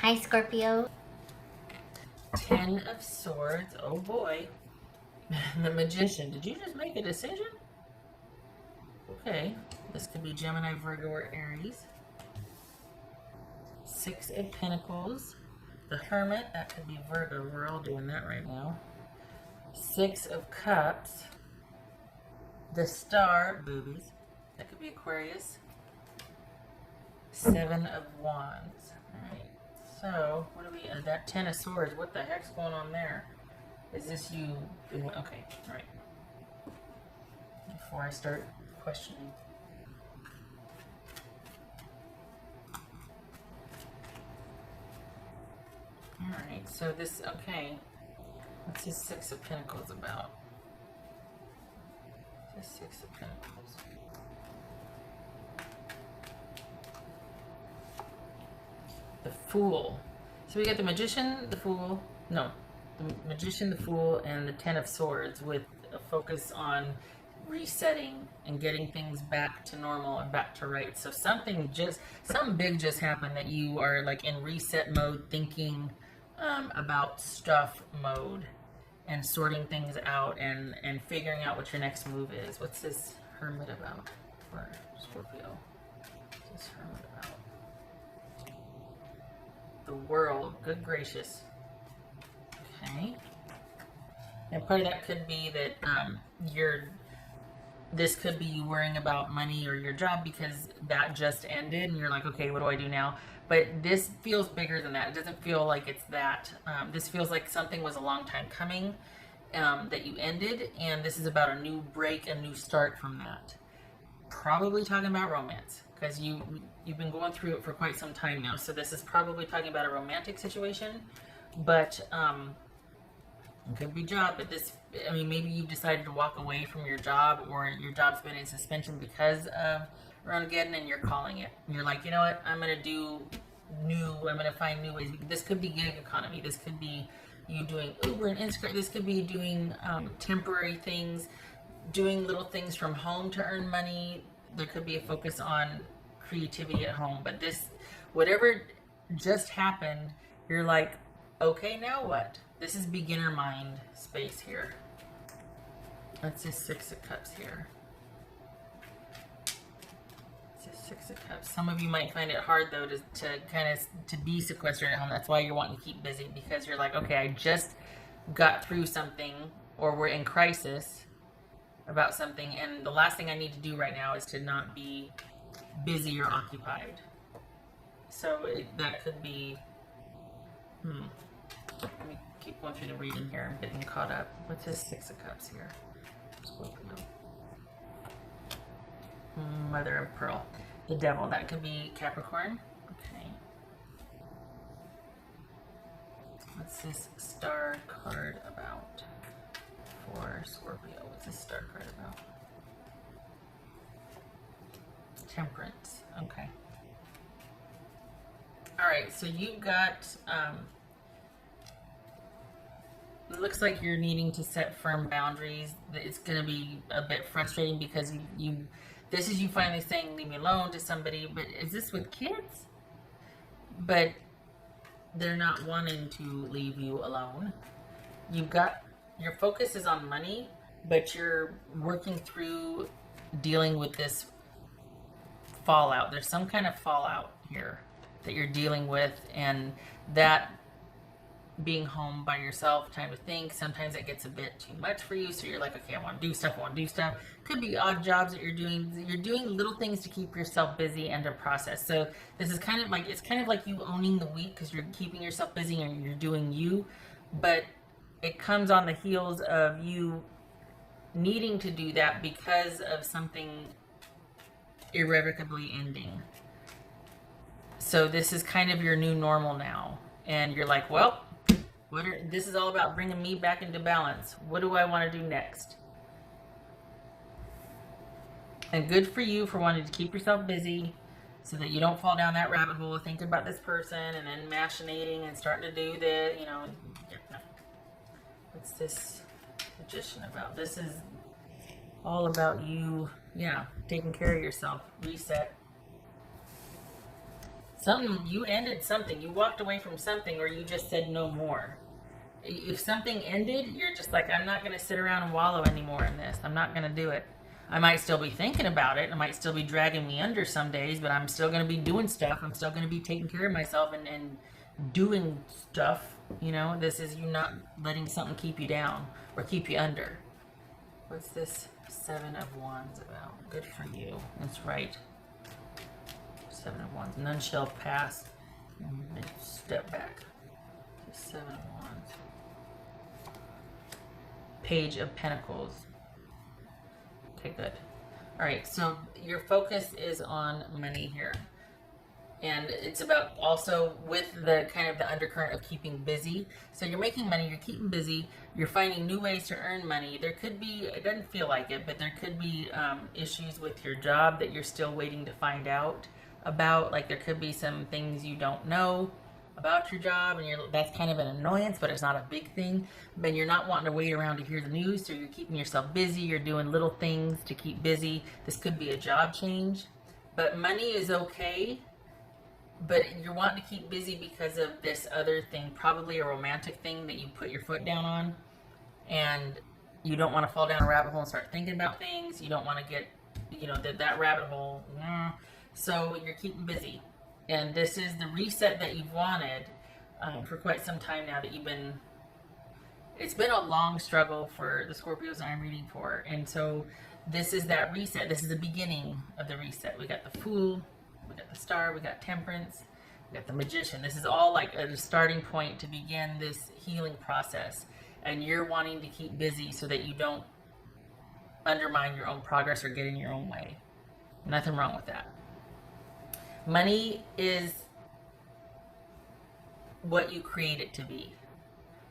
Hi, Scorpio. Ten of Swords. Oh boy. The Magician. Did you just make a decision? Okay. This could be Gemini, Virgo, or Aries. Six of Pentacles. The Hermit. That could be Virgo. We're all doing that right now. Six of Cups. The Star. Boobies. That could be Aquarius. Seven of Wands. Alright. So, what do we... that Ten of Swords. What the heck's going on there? Is this you? Okay, all right. Before I start questioning. All right, so this, okay. What's this Six of Pentacles about? This Six of Pentacles. The Fool. So we got the Magician, the Fool. No. The Magician, the Fool, and the Ten of Swords with a focus on resetting and getting things back to normal and back to right. So something big just happened that you are like in reset mode, thinking about stuff mode and sorting things out and figuring out what your next move is. What's this Hermit about for Scorpio? What's this Hermit about? The World. Good gracious. Okay. And part of that could be that this could be you worrying about money or your job because that just ended and you're like, okay, what do I do now? But this feels bigger than that. It doesn't feel like it's that. This feels like something was a long time coming that you ended, and this is about a new break, a new start from that. Probably talking about romance because you've been going through it for quite some time now. So this is probably talking about a romantic situation, but it could be job, but this, I mean, maybe you decided to walk away from your job or your job's been in suspension because of Armageddon and you're calling it. And you're like, you know what, I'm going to find new ways. This could be gig economy. This could be you doing Uber and Instacart. This could be doing temporary things, doing little things from home to earn money. There could be a focus on creativity at home. But this, whatever just happened, you're like, okay, now what? This is beginner mind space here. That's just Six of Cups here. It's just Six of Cups. Some of you might find it hard though to be sequestered at home. That's why you're wanting to keep busy, because you're like, okay, I just got through something, or we're in crisis about something, and the last thing I need to do right now is to not be busy or occupied. So that could be. Let me keep going through the reading here. I'm getting caught up. What's this Six of Cups here? Scorpio. Mother of Pearl. The Devil. That could be Capricorn. Okay. What's this Star card about for Scorpio? What's this Star card about? Temperance. Okay. Alright, so you've got... it looks like you're needing to set firm boundaries. It's going to be a bit frustrating because this is you finally saying leave me alone to somebody, but is this with kids? But they're not wanting to leave you alone. Your focus is on money, but you're working through dealing with this fallout. There's some kind of fallout here that you're dealing with, and that being home by yourself, time to think, sometimes it gets a bit too much for you, so you're like, okay, I want to do stuff. Could be odd jobs that you're doing little things to keep yourself busy and to process. So this is kind of like, it's kind of like you owning the week because you're keeping yourself busy and you're doing you, but it comes on the heels of you needing to do that because of something irrevocably ending. So this is kind of your new normal now, and you're like, well, this is all about bringing me back into balance. What do I want to do next? And good for you for wanting to keep yourself busy so that you don't fall down that rabbit hole of thinking about this person and then machinating and starting to do the, what's this Magician about? This is all about you, taking care of yourself. Reset. Something, you ended something. You walked away from something, or you just said no more. If something ended, you're just like, I'm not going to sit around and wallow anymore in this. I'm not going to do it. I might still be thinking about it. It might still be dragging me under some days, but I'm still going to be doing stuff. I'm still going to be taking care of myself and doing stuff. You know, this is you not letting something keep you down or keep you under. What's this 7 of Wands about? Good for you. That's right. 7 of Wands. None shall pass. Step back. 7 of Wands. Page of Pentacles. Okay, good. All right, so your focus is on money here. And it's about also with the kind of the undercurrent of keeping busy. So you're making money, you're keeping busy, you're finding new ways to earn money. There could be, it doesn't feel like it, but there could be issues with your job that you're still waiting to find out about. Like there could be some things you don't know about your job, and that's kind of an annoyance, but it's not a big thing. But you're not wanting to wait around to hear the news, so you're keeping yourself busy. You're doing little things to keep busy. This could be a job change, but money is okay. But you're wanting to keep busy because of this other thing, probably a romantic thing that you put your foot down on, and you don't want to fall down a rabbit hole and start thinking about things. You don't want to get, you know, that rabbit hole. So you're keeping busy. And this is the reset that you've wanted for quite some time now that you've been, it's been a long struggle for the Scorpios I'm reading for. And so this is that reset. This is the beginning of the reset. We got the Fool, we got the Star, we got Temperance, we got the Magician. This is all like a starting point to begin this healing process. And you're wanting to keep busy so that you don't undermine your own progress or get in your own way. Nothing wrong with that. Money is what you create it to be.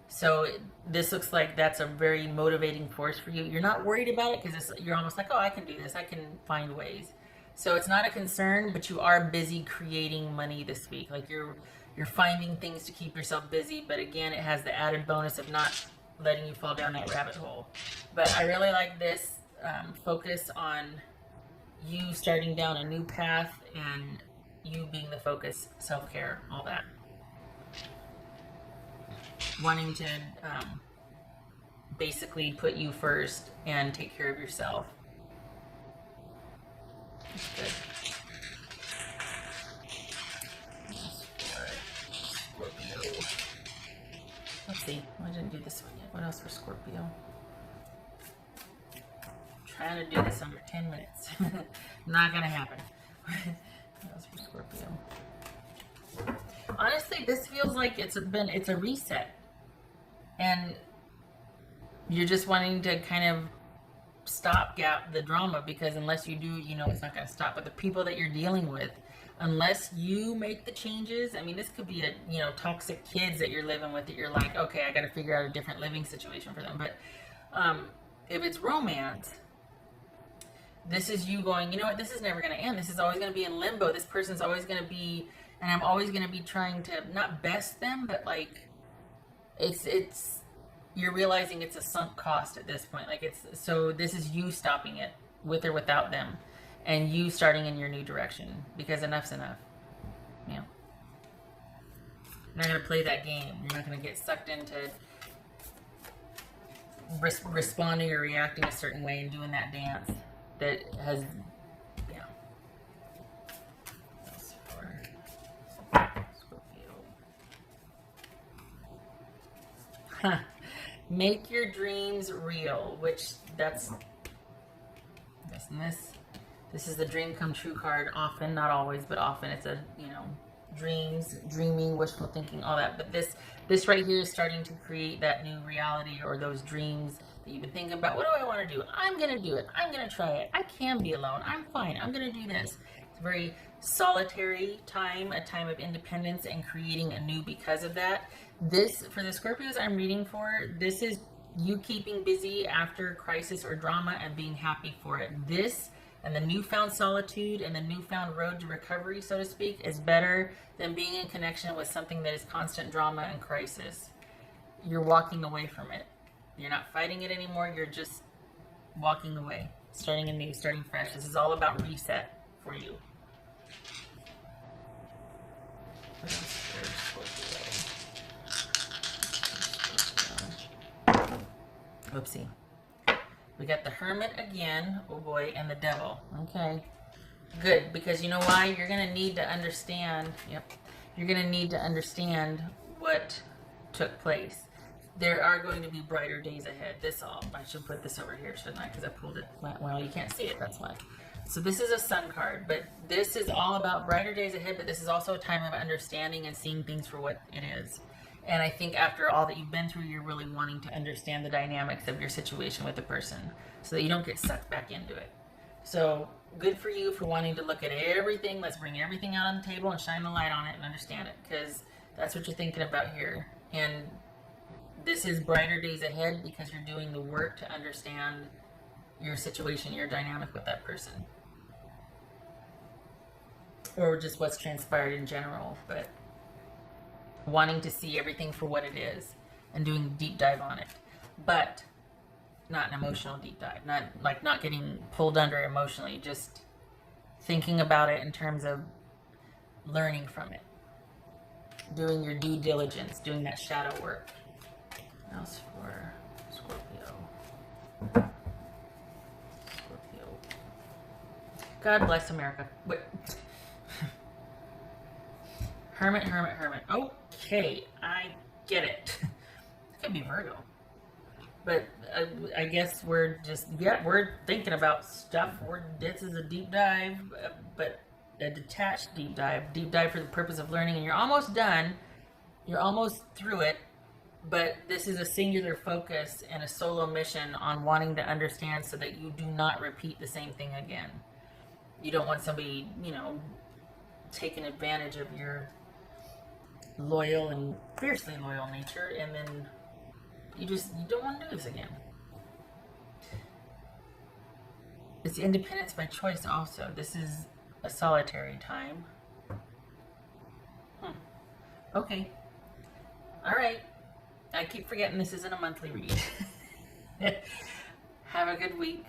So this looks like that's a very motivating force for you. You're not worried about it because you're almost like, oh, I can do this. I can find ways. So it's not a concern, but you are busy creating money this week. Like you're finding things to keep yourself busy. But again, it has the added bonus of not letting you fall down that rabbit hole. But I really like this focus on you starting down a new path and you being the focus, self-care, all that. Wanting to basically put you first and take care of yourself. That's good. Scorpio. Let's see. I didn't do this one yet. What else for Scorpio? I'm trying to do this under 10 minutes. Not gonna happen. What else for Scorpio? Honestly, this feels like it's a reset, and you're just wanting to kind of stopgap the drama, because unless you do, you know, it's not going to stop. But the people that you're dealing with, unless you make the changes, I mean, this could be a, you know, toxic kids that you're living with that you're like, okay, I got to figure out a different living situation for them. But if it's romance, this is you going, you know what, this is never going to end. This is always going to be in limbo. This person's always going to be, and I'm always going to be trying to not best them, but like it's you're realizing it's a sunk cost at this point. Like so this is you stopping it with or without them, and you starting in your new direction, because enough's enough. You know, you're not going to play that game. You're not going to get sucked into responding or reacting a certain way and doing that dance that has, yeah. That's for Scorpio. Huh. Make your dreams real, which that's this is the dream come true card. Often, not always, but often it's a, you know, dreams, dreaming, wishful thinking, all that. But this right here is starting to create that new reality, or those dreams that you've been thinking about. What do I want to do? I'm going to do it. I'm going to try it. I can be alone. I'm fine. I'm going to do this. It's a very solitary time, a time of independence and creating anew because of that. This, for the Scorpios I'm reading for, this is you keeping busy after crisis or drama and being happy for it. This and the newfound solitude and the newfound road to recovery, so to speak, is better than being in connection with something that is constant drama and crisis. You're walking away from it. You're not fighting it anymore. You're just walking away, starting anew, starting fresh. This is all about reset for you. What else for Scorpio? Oopsie. We got the Hermit again, oh boy, and the Devil. Okay. Good, because you know why? You're going to need to understand, you're going to need to understand what took place. There are going to be brighter days ahead. I should put this over here, shouldn't I? Because I pulled it. Well, you can't see it, that's why. So this is a Sun card, but this is all about brighter days ahead, but this is also a time of understanding and seeing things for what it is. And I think after all that you've been through, you're really wanting to understand the dynamics of your situation with the person so that you don't get sucked back into it. So good for you for wanting to look at everything. Let's bring everything out on the table and shine the light on it and understand it, because that's what you're thinking about here. And this is brighter days ahead because you're doing the work to understand your situation, your dynamic with that person. Or just what's transpired in general, but wanting to see everything for what it is and doing a deep dive on it. But not an emotional deep dive, not getting pulled under emotionally, just thinking about it in terms of learning from it, doing your due diligence, doing that shadow work. What else for Scorpio? God bless America. Wait. Hermit. Okay, I get it. It could be Virgo. But I guess we're just, we're thinking about stuff. This is a deep dive, but a detached deep dive for the purpose of learning. And you're almost done. You're almost through it. But this is a singular focus and a solo mission on wanting to understand so that you do not repeat the same thing again. You don't want somebody, taking advantage of your loyal and fiercely loyal nature, and then you don't want to do this again. It's independence by choice also. This is a solitary time. Okay. All right. I keep forgetting this isn't a monthly read. Have a good week.